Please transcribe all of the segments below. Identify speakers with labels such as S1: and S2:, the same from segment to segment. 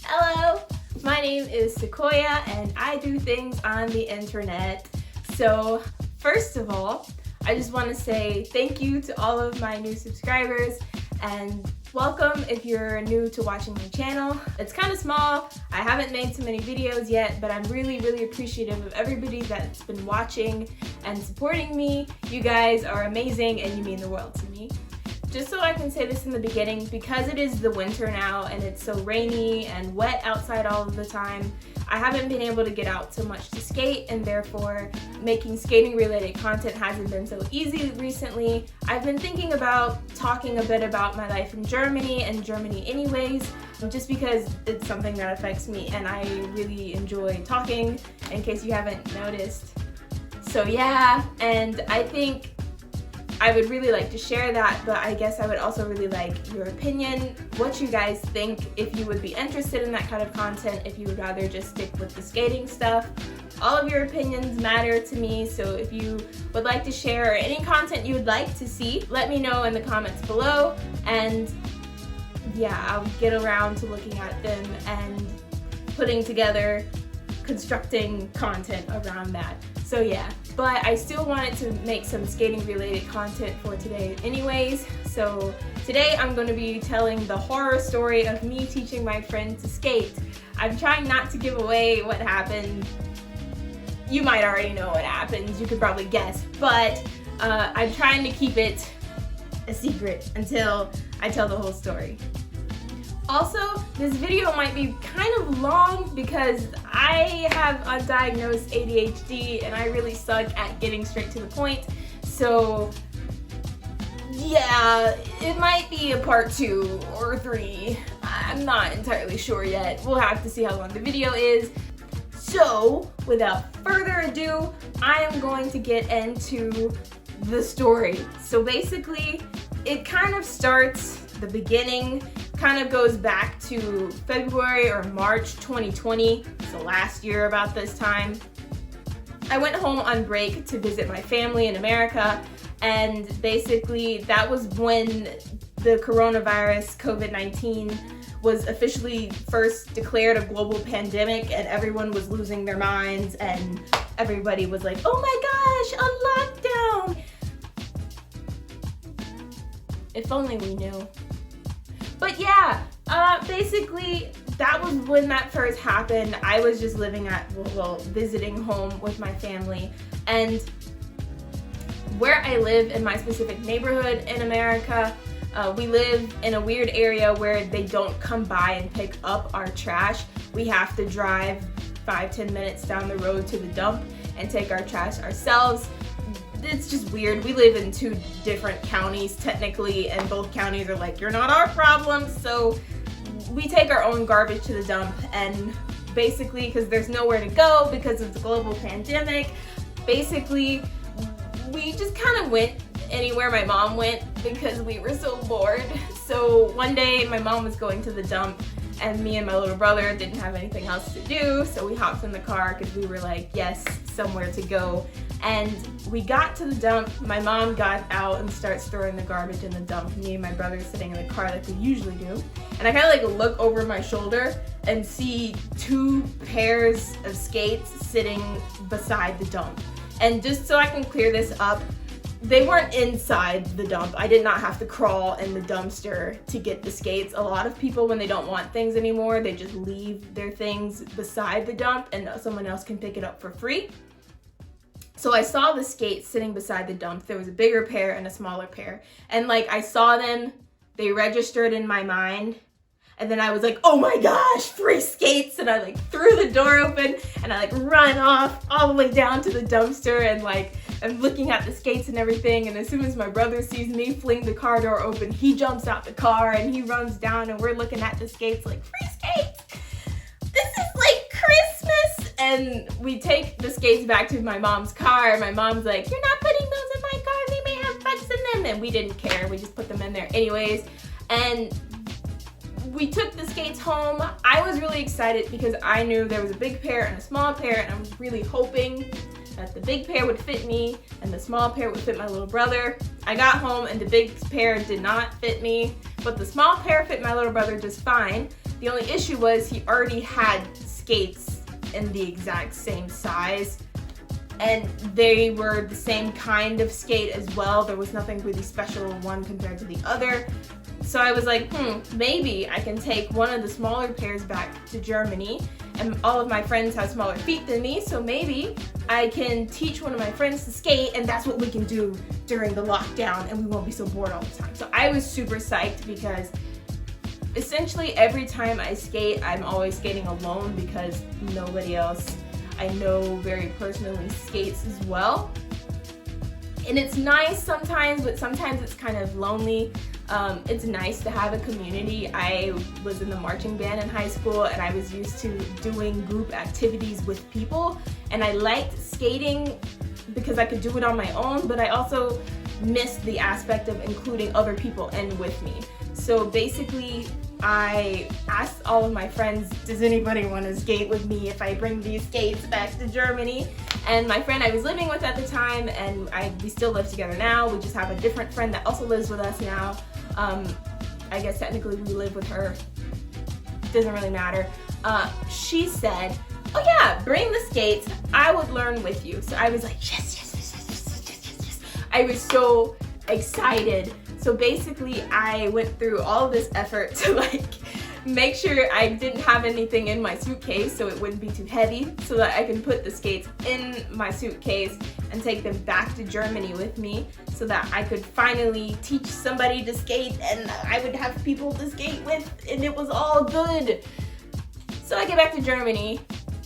S1: Hello, my name is Sequoia and I do things on the internet. So first of all, I just want to say thank you to all of my new subscribers and welcome if you're new to watching my channel. It's kind of small, I haven't made too many videos yet, but I'm really appreciative of everybody that's been watching and supporting me. You guys are amazing and you mean the world to me. Just so I can say this in the beginning, because it is the winter now and it's so rainy and wet outside all of the time, I haven't been able to get out so much to skate, and therefore making skating related content hasn't been so easy recently. I've been thinking about talking a bit about my life in Germany and Germany anyways, just because it's something that affects me and I really enjoy talking, in case you haven't noticed. So yeah, and I think I would really like to share that, but I guess I would also really like your opinion, what you guys think, if you would be interested in that kind of content, if you would rather just stick with the skating stuff. All of your opinions matter to me, so if you would like to share any content you would like to see, let me know in the comments below, and yeah, I'll get around to looking at them and putting together, constructing content around that. So yeah, but I still wanted to make some skating related content for today anyways. So today I'm going to be telling the horror story of me teaching my friend to skate. I'm trying not to give away what happened. You might already know what happens, you could probably guess, but I'm trying to keep it a secret until I tell the whole story. Also, this video might be kind of long because I have undiagnosed ADHD and I really suck at getting straight to the point. So yeah, it might be a part 2 or 3. I'm not entirely sure yet. We'll have to see how long the video is. So without further ado, I am going to get into the story. So basically, it kind of starts, the beginning kind of goes back to February or March 2020, so last year about this time. I went home on break to visit my family in America, and basically that was when the coronavirus, COVID-19, was officially first declared a global pandemic and everyone was losing their minds and everybody was like, oh my gosh, a lockdown! If only we knew. But yeah, basically that was when that first happened. I was just living at, visiting home with my family, and where I live in my specific neighborhood in America, we live in a weird area where they don't come by and pick up our trash. We have to drive 5-10 minutes down the road to the dump and take our trash ourselves. It's just weird. We live in 2 different counties technically, and both counties are like, you're not our problem. So we take our own garbage to the dump, and basically because there's nowhere to go because of the global pandemic, basically we just kind of went anywhere my mom went because we were so bored. So one day my mom was going to the dump and me and my little brother didn't have anything else to do, so we hopped in the car because we were like, yes, somewhere to go. And we got to the dump, my mom got out and starts throwing the garbage in the dump. Me and my brother sitting in the car like we usually do. And I kind of like look over my shoulder and see 2 pairs of skates sitting beside the dump. And just so I can clear this up, they weren't inside the dump. I did not have to crawl in the dumpster to get the skates. A lot of people, when they don't want things anymore, they just leave their things beside the dump and someone else can pick it up for free. So I saw the skates sitting beside the dump. There was a bigger pair and a smaller pair. And like I saw them, they registered in my mind. And then I was like, oh my gosh, 3 skates. And I like threw the door open and I like run off all the way down to the dumpster and like I'm looking at the skates and everything. And as soon as my brother sees me fling the car door open, he jumps out the car and he runs down and we're looking at the skates like, free skates! This is like Christmas! And we take the skates back to my mom's car. My mom's like, you're not putting those in my car, they may have bugs in them. And we didn't care, we just put them in there anyways. And we took the skates home. I was really excited because I knew there was a big pair and a small pair, and I was really hoping that the big pair would fit me and the small pair would fit my little brother. I got home and the big pair did not fit me, but the small pair fit my little brother just fine. The only issue was he already had skates in the exact same size, and they were the same kind of skate as well. There was nothing really special one compared to the other. So I was like, maybe I can take one of the smaller pairs back to Germany, and all of my friends have smaller feet than me, so maybe I can teach one of my friends to skate, and that's what we can do during the lockdown, and we won't be so bored all the time. So I was super psyched because essentially every time I skate, I'm always skating alone because nobody else I know very personally skates as well. And it's nice sometimes, but sometimes it's kind of lonely. It's nice to have a community. I was in the marching band in high school, and I was used to doing group activities with people, and I liked skating because I could do it on my own, but I also missed the aspect of including other people in with me. So basically, I asked all of my friends, does anybody want to skate with me if I bring these skates back to Germany? And my friend I was living with at the time, and we still live together now, we just have a different friend that also lives with us now. I guess technically we live with her, doesn't really matter. She said, oh yeah, bring the skates, I would learn with you. So I was like, yes. I was so excited. So basically I went through all of this effort to like make sure I didn't have anything in my suitcase so it wouldn't be too heavy, so that I can put the skates in my suitcase and take them back to Germany with me so that I could finally teach somebody to skate and I would have people to skate with, and it was all good. So I get back to Germany.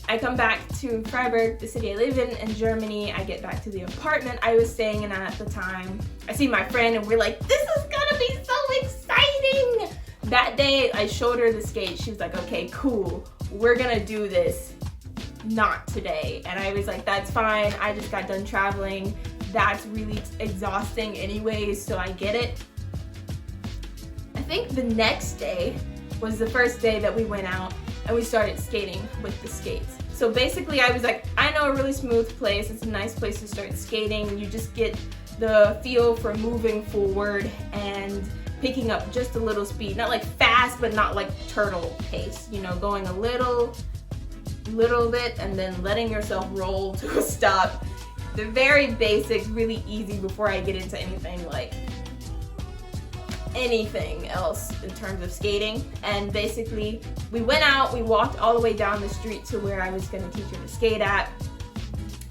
S1: I come back to Freiburg, the city I live in Germany. I get back to the apartment I was staying in at the time. I see my friend and we're like, this is gonna be so exciting. That day I showed her the skates. She was like, okay, cool, we're gonna do this. Not today. And I was like, that's fine, I just got done traveling. That's really exhausting anyways, so I get it. I think the next day was the first day that we went out and we started skating with the skates. So basically I was like, I know a really smooth place, it's a nice place to start skating. You just get the feel for moving forward and picking up just a little speed. Not like fast, but not like turtle pace. You know, going a little bit and then letting yourself roll to a stop. The very basic, really easy before I get into anything else in terms of skating. And basically we went out, we walked all the way down the street to where I was going to teach her to skate at.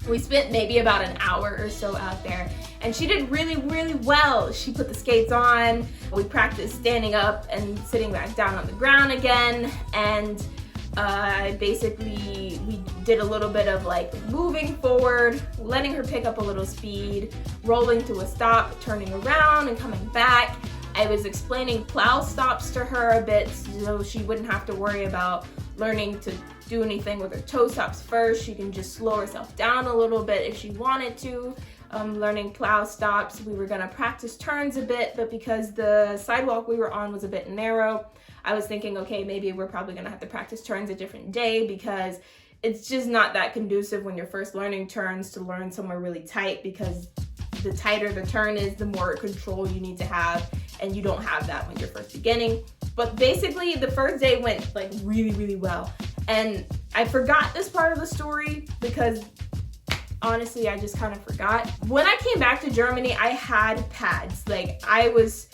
S1: We spent maybe about an hour or so out there, and she did really well. She put the skates on, we practiced standing up and sitting back down on the ground again, and basically we did a little bit of like moving forward, letting her pick up a little speed, rolling to a stop, turning around and coming back. I was explaining plow stops to her a bit so she wouldn't have to worry about learning to do anything with her toe stops first. She can just slow herself down a little bit if she wanted to. Learning plow stops, we were gonna practice turns a bit, but because the sidewalk we were on was a bit narrow, I was thinking, okay, maybe we're probably gonna have to practice turns a different day because it's just not that conducive when you're first learning turns to learn somewhere really tight, because the tighter the turn is, the more control you need to have, and you don't have that when you're first beginning. But basically the first day went like really well, and I forgot this part of the story because honestly I just kind of forgot. When I came back to Germany, I had pads. Like, I was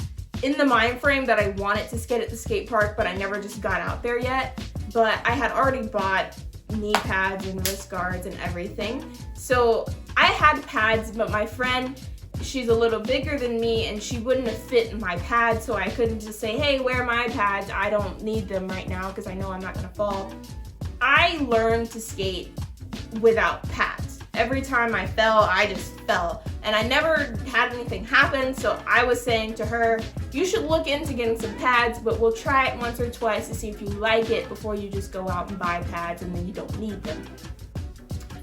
S1: in the mind frame that I wanted to skate at the skate park, but I never just got out there yet. But I had already bought knee pads and wrist guards and everything. So I had pads, but my friend, she's a little bigger than me and she wouldn't have fit in my pads, so I couldn't just say, hey, wear my pads, I don't need them right now because I know I'm not gonna fall. I learned to skate without pads. Every time I fell, I just fell. And I never had anything happen, so I was saying to her, you should look into getting some pads, but we'll try it once or twice to see if you like it before you just go out and buy pads and then you don't need them.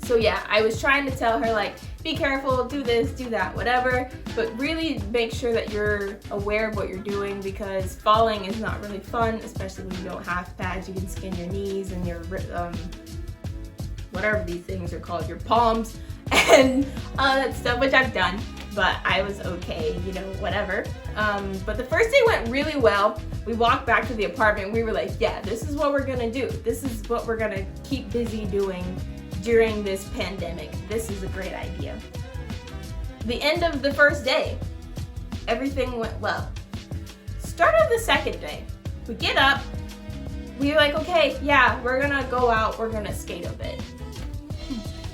S1: So yeah, I was trying to tell her, like, be careful, do this, do that, whatever, but really make sure that you're aware of what you're doing, because falling is not really fun, especially when you don't have pads. You can skin your knees and your whatever these things are called, your palms and all that stuff, which I've done, but I was okay, you know, whatever. But the first day went really well. we walked back to the apartment. We were like, yeah, this is what we're gonna do. This is what we're gonna keep busy doing during this pandemic. This is a great idea. The end of the first day, everything went well. Start of the second day, we get up, we're like, okay, yeah, we're gonna go out, we're gonna skate a bit.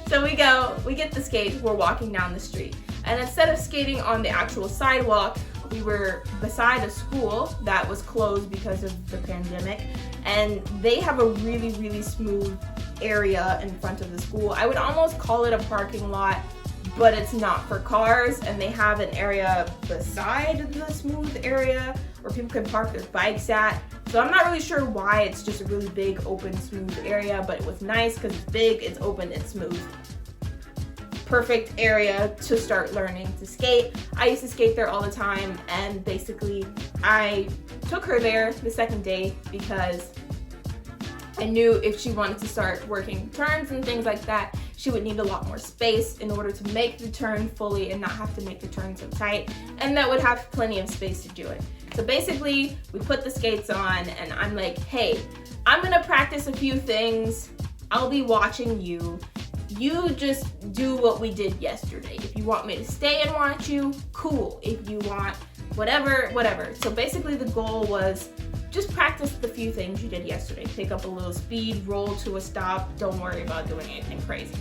S1: So we get the skates, we're walking down the street. And instead of skating on the actual sidewalk, we were beside a school that was closed because of the pandemic. And they have a really, really smooth area in front of the school. I would almost call it a parking lot, but it's not for cars. And they have an area beside the smooth area where people can park their bikes at. So I'm not really sure why it's just a really big, open, smooth area, but it was nice because it's big, it's open, it's smooth. Perfect area to start learning to skate. I used to skate there all the time, and basically I took her there the second day because I knew if she wanted to start working turns and things like that, she would need a lot more space in order to make the turn fully and not have to make the turn so tight, and that would have plenty of space to do it. So basically, we put the skates on, and I'm like, hey, I'm gonna practice a few things. I'll be watching you. You just do what we did yesterday. If you want me to stay and watch you, cool. If you want whatever. So basically the goal was just practice the few things you did yesterday. Pick up a little speed, roll to a stop. Don't worry about doing anything crazy.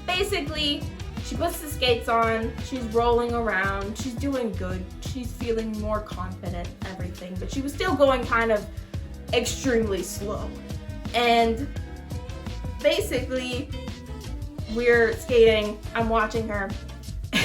S1: Basically, she puts the skates on, she's rolling around, she's doing good, she's feeling more confident, everything, but she was still going kind of extremely slow. And basically, we're skating, I'm watching her,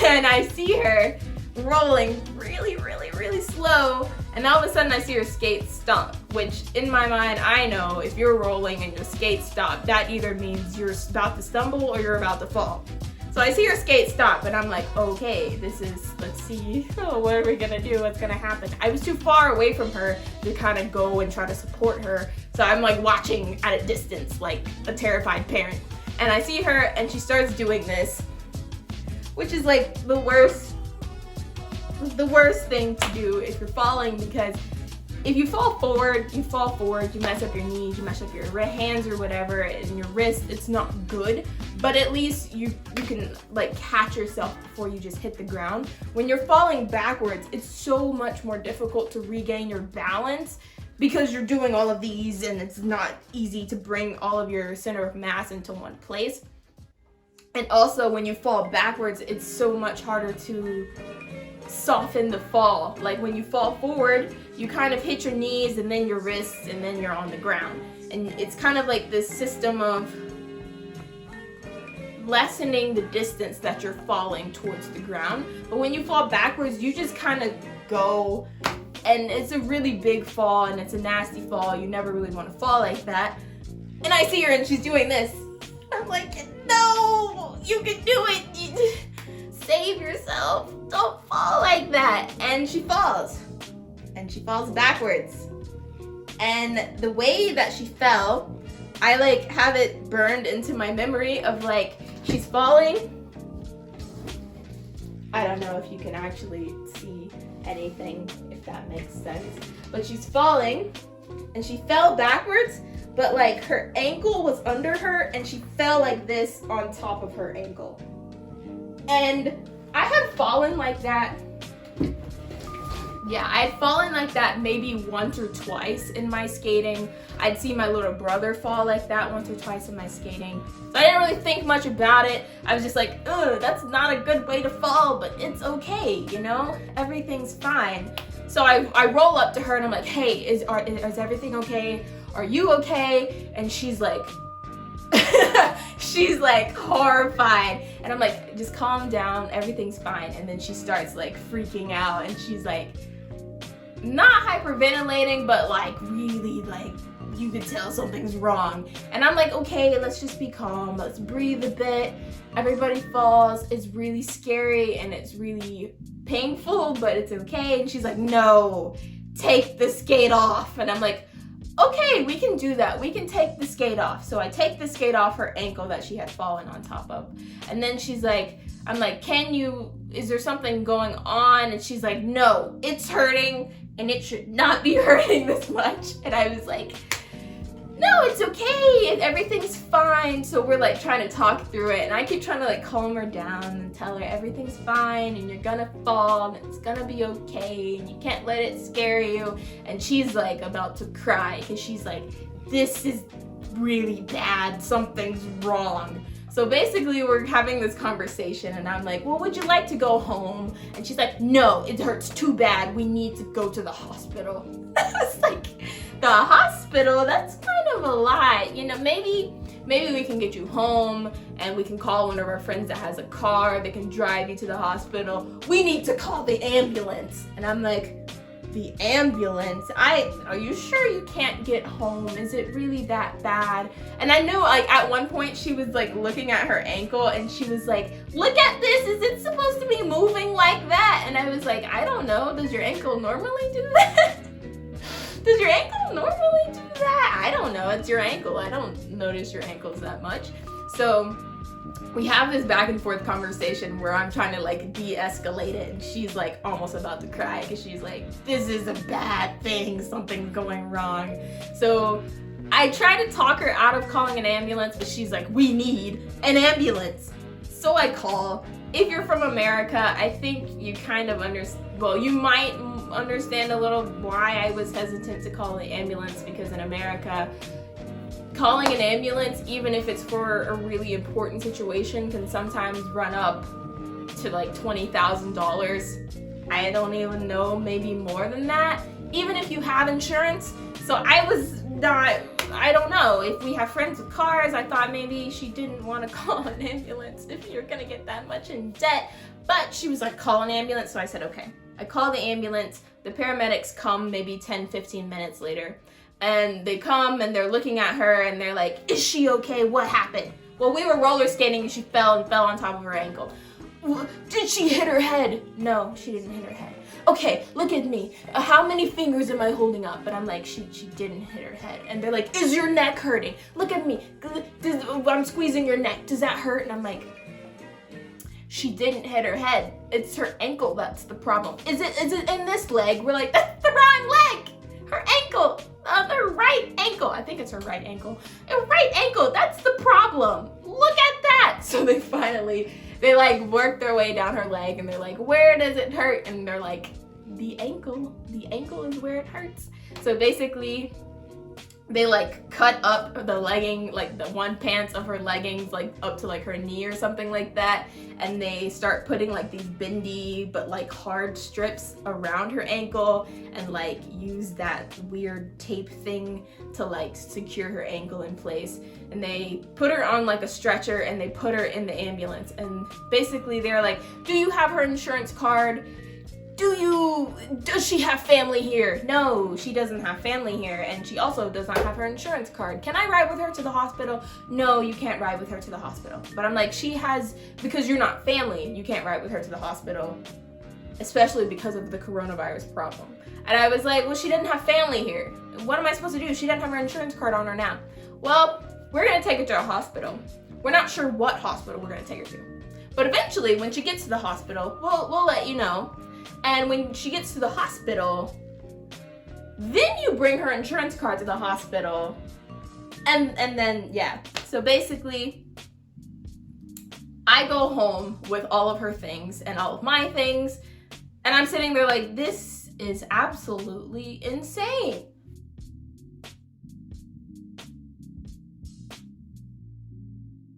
S1: and I see her rolling really, really, really slow, and all of a sudden I see her skate stop, which in my mind, I know if you're rolling and your skate stop, that either means you're about to stumble or you're about to fall. So I see her skate stop, and I'm like, okay, let's see, what are we gonna do, what's gonna happen? I was too far away from her to kind of go and try to support her, so I'm like watching at a distance like a terrified parent. And I see her, and she starts doing this, which is like the worst thing to do if you're falling, because if you fall forward, you mess up your knees, you mess up your hands or whatever, and your wrist, it's not good. But at least you can like catch yourself before you just hit the ground. When you're falling backwards, it's so much more difficult to regain your balance because you're doing all of these, and it's not easy to bring all of your center of mass into one place. And also when you fall backwards, it's so much harder to soften the fall. Like when you fall forward, you kind of hit your knees and then your wrists, and then you're on the ground. And it's kind of like this system of lessening the distance that you're falling towards the ground. But when you fall backwards, you just kind of go, and it's a really big fall, and it's a nasty fall. You never really want to fall like that. And I see her, and she's doing this. I'm like, no, you can do it. Save yourself. Don't fall like that. And she falls. And she falls backwards. And the way that she fell, I like have it burned into my memory of like, she's falling. I don't know if you can actually see anything, if that makes sense. But she's falling, and she fell backwards, but like her ankle was under her, and she fell like this on top of her ankle. And I had fallen like that. Yeah, I had fallen like that maybe once or twice in my skating. I'd see my little brother fall like that once or twice in my skating. So I didn't really think much about it. I was just like, ugh, that's not a good way to fall, but it's okay, you know? Everything's fine. So I roll up to her, and I'm like, hey, is everything okay? Are you okay? And she's like, she's like horrified. And I'm like, just calm down, everything's fine. And then she starts like freaking out, and she's like, not hyperventilating, but like really like you could tell something's wrong. And I'm like, okay, let's just be calm, let's breathe a bit. Everybody falls, it's really scary and it's really painful, but it's okay. And she's like, no, take the skate off. And I'm like, okay, we can do that. We can take the skate off. So I take the skate off her ankle that she had fallen on top of. And then she's like, I'm like, is there something going on? And she's like, no, it's hurting. and it should not be hurting this much. And I was like, no, it's okay, everything's fine. So we're like trying to talk through it, and I keep trying to like calm her down and tell her everything's fine and you're gonna fall and it's gonna be okay and you can't let it scare you. And she's like about to cry because she's like, this is really bad, something's wrong. So basically we're having this conversation and I'm like, well, would you like to go home? And she's like, no, it hurts too bad, we need to go to the hospital. I was like, the hospital? That's kind of a lot. You know, maybe we can get you home and we can call one of our friends that has a car that can drive you to the hospital. We need to call the ambulance. And I'm like, the ambulance? Are you sure you can't get home? Is it really that bad? And I know like at one point she was like looking at her ankle and she was like, look at this, is it supposed to be moving like that? And I was like, I don't know, does your ankle normally do that? Does your ankle normally do that? I don't know, it's your ankle. I don't notice your ankles that much. So we have this back and forth conversation where I'm trying to like de-escalate it, and she's like almost about to cry because she's like, this is a bad thing, something's going wrong. So I try to talk her out of calling an ambulance, but she's like, we need an ambulance. So I call. If you're from America, I think you kind of you might understand a little why I was hesitant to call the ambulance, because in America, calling an ambulance, even if it's for a really important situation, can sometimes run up to like $20,000. I don't even know, maybe more than that, even if you have insurance. So I don't know, if we have friends with cars, I thought maybe she didn't want to call an ambulance if you're gonna get that much in debt. But she was like, call an ambulance. So I said, okay. I call the ambulance. The paramedics come maybe 10-15 minutes later. And they come and they're looking at her and they're like, is she okay? What happened? Well, we were roller skating and she fell on top of her ankle. Did she hit her head? No, she didn't hit her head. Okay, look at me. How many fingers am I holding up? But I'm like, she didn't hit her head. And they're like, is your neck hurting? Look at me. I'm squeezing your neck. Does that hurt? And I'm like, she didn't hit her head. It's her ankle that's the problem. Is it in this leg? We're like, that's the wrong leg. Her ankle. Her right ankle. I think it's her right ankle. Her right ankle. That's the problem. Look at that. So they like work their way down her leg and they're like, where does it hurt? And they're like, the ankle. The ankle is where it hurts. So basically, they like cut up the legging, like the one pants of her leggings, like up to like her knee or something like that. And they start putting like these bendy but like hard strips around her ankle and like use that weird tape thing to like secure her ankle in place. And they put her on like a stretcher and they put her in the ambulance. And basically they're like, do you have her insurance card? Does she have family here? No, she doesn't have family here, and she also does not have her insurance card. Can I ride with her to the hospital? No, you can't ride with her to the hospital. But I'm like, because you're not family, you can't ride with her to the hospital, especially because of the coronavirus problem. And I was like, well, she didn't have family here. What am I supposed to do? She doesn't have her insurance card on her now. Well, we're gonna take her to a hospital. We're not sure what hospital we're gonna take her to. But eventually, when she gets to the hospital, we'll let you know. And when she gets to the hospital, then you bring her insurance card to the hospital. And then, yeah. So basically, I go home with all of her things and all of my things. And I'm sitting there like, this is absolutely insane.